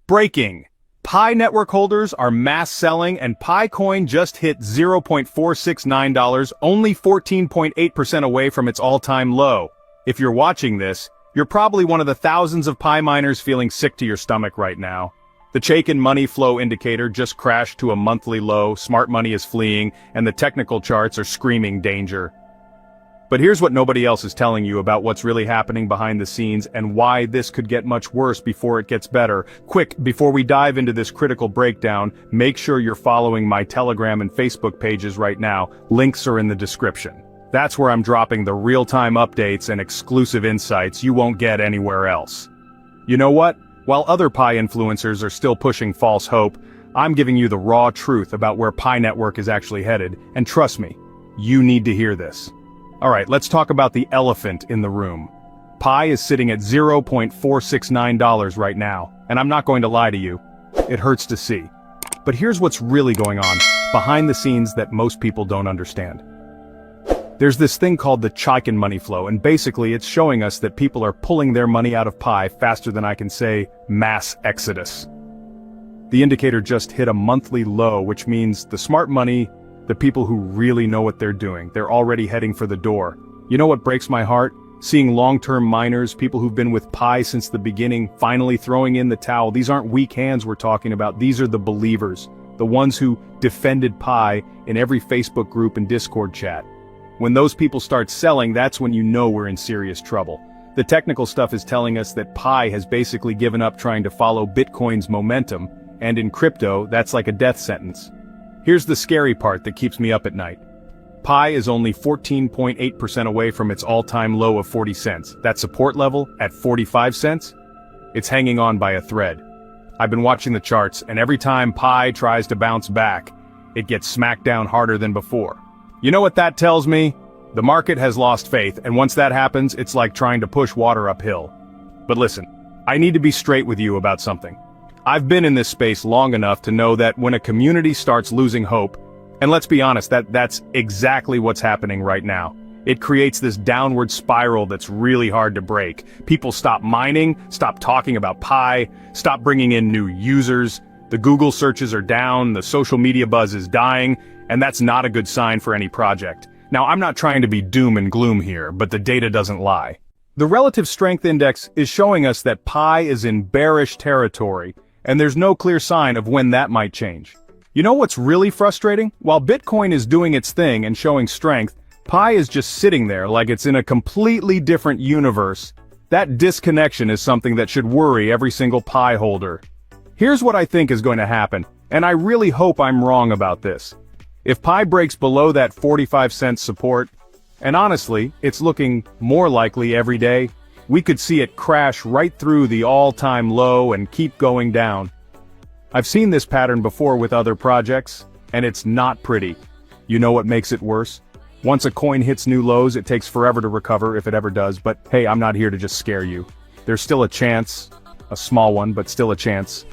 Breaking. Pi Network holders are mass selling and Pi coin just hit $0.469, only 14.8% away from its all-time low. If you're watching this, you're probably one of the thousands of Pi miners feeling sick to your stomach right now. The Chaikin money flow indicator just crashed to a monthly low, smart money is fleeing, and the technical charts are screaming danger. But here's what nobody else is telling you about what's really happening behind the scenes and why this could get much worse before it gets better. Quick, before we dive into this critical breakdown, make sure you're following my Telegram and Facebook pages right now. Links are in the description. That's where I'm dropping the real-time updates and exclusive insights you won't get anywhere else. You know what? While other Pi influencers are still pushing false hope, I'm giving you the raw truth about where Pi Network is actually headed, and trust me, you need to hear this. Alright, let's talk about the elephant in the room. Pi is sitting at $0.469 right now, and I'm not going to lie to you. It hurts to see. But here's what's really going on behind the scenes that most people don't understand. There's this thing called the Chaikin money flow, and basically it's showing us that people are pulling their money out of Pi faster than I can say mass exodus. The indicator just hit a monthly low, which means the smart money, the people who really know what they're doing, they're already heading for the door. You know what breaks my heart? Seeing long-term miners, people who've been with Pi since the beginning, finally throwing in the towel. These aren't weak hands we're talking about, these are the believers. The ones who defended Pi in every Facebook group and Discord chat. When those people start selling, that's when you know we're in serious trouble. The technical stuff is telling us that Pi has basically given up trying to follow Bitcoin's momentum, and in crypto, that's like a death sentence. Here's the scary part that keeps me up at night. Pi is only 14.8% away from its all-time low of 40 cents. That support level, at 45 cents? It's hanging on by a thread. I've been watching the charts, and every time Pi tries to bounce back, it gets smacked down harder than before. You know what that tells me? The market has lost faith, and once that happens, it's like trying to push water uphill. But listen, I need to be straight with you about something. I've been in this space long enough to know that when a community starts losing hope, and let's be honest, that's exactly what's happening right now. It creates this downward spiral that's really hard to break. People stop mining, stop talking about Pi, stop bringing in new users, the Google searches are down, the social media buzz is dying, and that's not a good sign for any project. Now, I'm not trying to be doom and gloom here, but the data doesn't lie. The relative strength index is showing us that Pi is in bearish territory, and there's no clear sign of when that might change. You know what's really frustrating? While Bitcoin is doing its thing and showing strength, Pi is just sitting there like it's in a completely different universe. That disconnection is something that should worry every single Pi holder. Here's what I think is going to happen, and I really hope I'm wrong about this. If Pi breaks below that 45-cent support, and honestly, it's looking more likely every day, we could see it crash right through the all-time low and keep going down. I've seen this pattern before with other projects, and it's not pretty. You know what makes it worse? Once a coin hits new lows, it takes forever to recover if it ever does, but hey, I'm not here to just scare you. There's still a chance, a small one, but still a chance.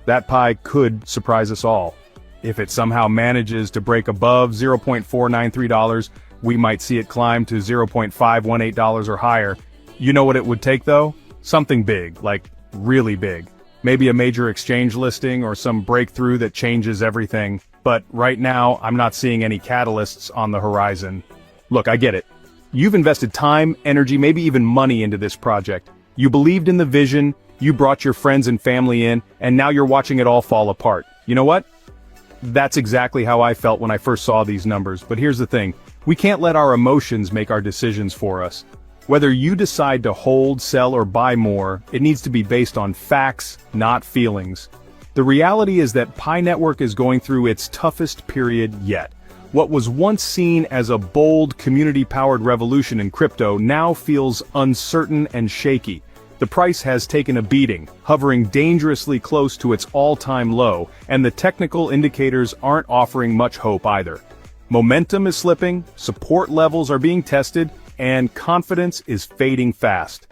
That Pi could surprise us all. If it somehow manages to break above $0.493, we might see it climb to $0.518 or higher. You know what it would take though? Something big, like really big. Maybe a major exchange listing or some breakthrough that changes everything. But right now, I'm not seeing any catalysts on the horizon. Look, I get it. You've invested time, energy, maybe even money into this project. You believed in the vision, you brought your friends and family in, and now you're watching it all fall apart. You know what? That's exactly how I felt when I first saw these numbers. But here's the thing. We can't let our emotions make our decisions for us. Whether you decide to hold, sell, or buy more, it needs to be based on facts, not feelings. The reality is that Pi Network is going through its toughest period yet. What was once seen as a bold, community-powered revolution in crypto now feels uncertain and shaky. The price has taken a beating, hovering dangerously close to its all-time low, and the technical indicators aren't offering much hope either. Momentum is slipping, support levels are being tested, and confidence is fading fast.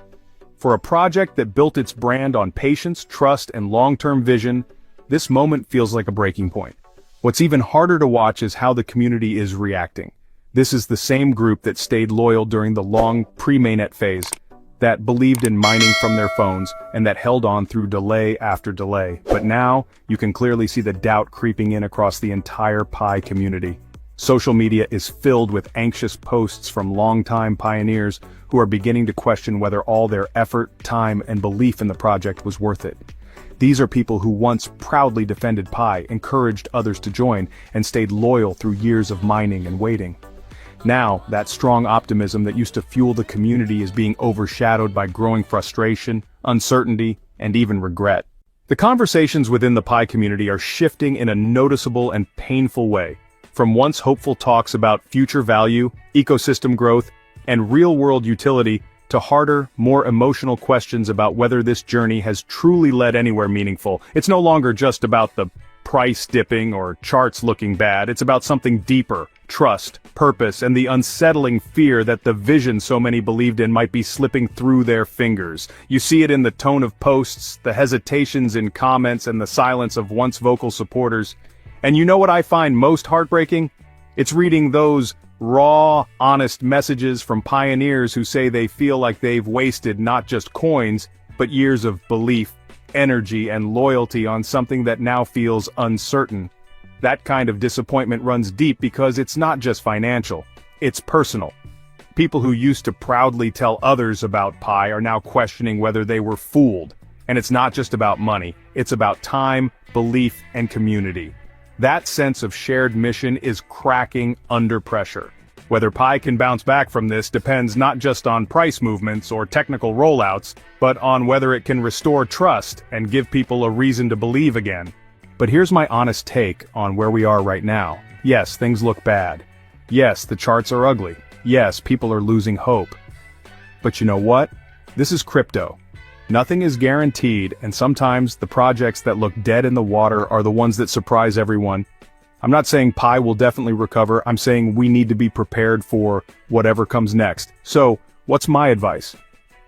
For a project that built its brand on patience, trust, and long-term vision, this moment feels like a breaking point. What's even harder to watch is how the community is reacting. This is the same group that stayed loyal during the long pre-mainnet phase. that believed in mining from their phones, and that held on through delay after delay. But now, you can clearly see the doubt creeping in across the entire Pi community. Social media is filled with anxious posts from longtime pioneers who are beginning to question whether all their effort, time, and belief in the project was worth it. These are people who once proudly defended Pi, encouraged others to join, and stayed loyal through years of mining and waiting. Now, that strong optimism that used to fuel the community is being overshadowed by growing frustration, uncertainty, and even regret. The conversations within the Pi community are shifting in a noticeable and painful way. From once hopeful talks about future value, ecosystem growth, and real-world utility, to harder, more emotional questions about whether this journey has truly led anywhere meaningful. It's no longer just about the price dipping or charts looking bad. It's about something deeper: trust, purpose, and the unsettling fear that the vision so many believed in might be slipping through their fingers. You see it in the tone of posts, the hesitations in comments, and the silence of once vocal supporters. And you know what I find most heartbreaking? It's reading those raw, honest messages from pioneers who say they feel like they've wasted not just coins, but years of belief, energy, and loyalty on something that now feels uncertain. That kind of disappointment runs deep because it's not just financial, it's personal. People who used to proudly tell others about Pi are now questioning whether they were fooled. And it's not just about money, it's about time, belief, and community. That sense of shared mission is cracking under pressure. Whether Pi can bounce back from this depends not just on price movements or technical rollouts, but on whether it can restore trust and give people a reason to believe again. But here's my honest take on where we are right now. Yes, things look bad. Yes, the charts are ugly. Yes, people are losing hope. But you know what? This is crypto. Nothing is guaranteed, and sometimes the projects that look dead in the water are the ones that surprise everyone. I'm not saying Pi will definitely recover, I'm saying we need to be prepared for whatever comes next. So, what's my advice?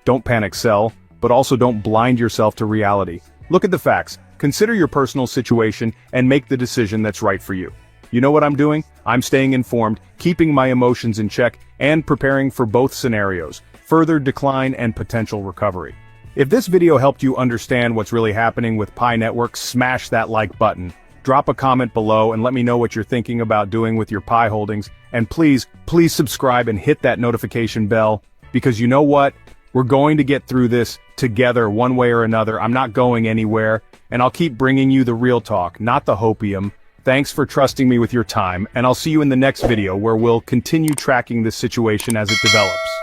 Don't panic sell, but also don't blind yourself to reality. Look at the facts, consider your personal situation, and make the decision that's right for you. You know what I'm doing? I'm staying informed, keeping my emotions in check, and preparing for both scenarios: further decline and potential recovery. If this video helped you understand what's really happening with Pi Network, smash that like button. Drop a comment below and let me know what you're thinking about doing with your Pi holdings. And please subscribe and hit that notification bell, because you know what? We're going to get through this together one way or another. I'm not going anywhere, and I'll keep bringing you the real talk, not the hopium. Thanks for trusting me with your time, and I'll see you in the next video where we'll continue tracking this situation as it develops.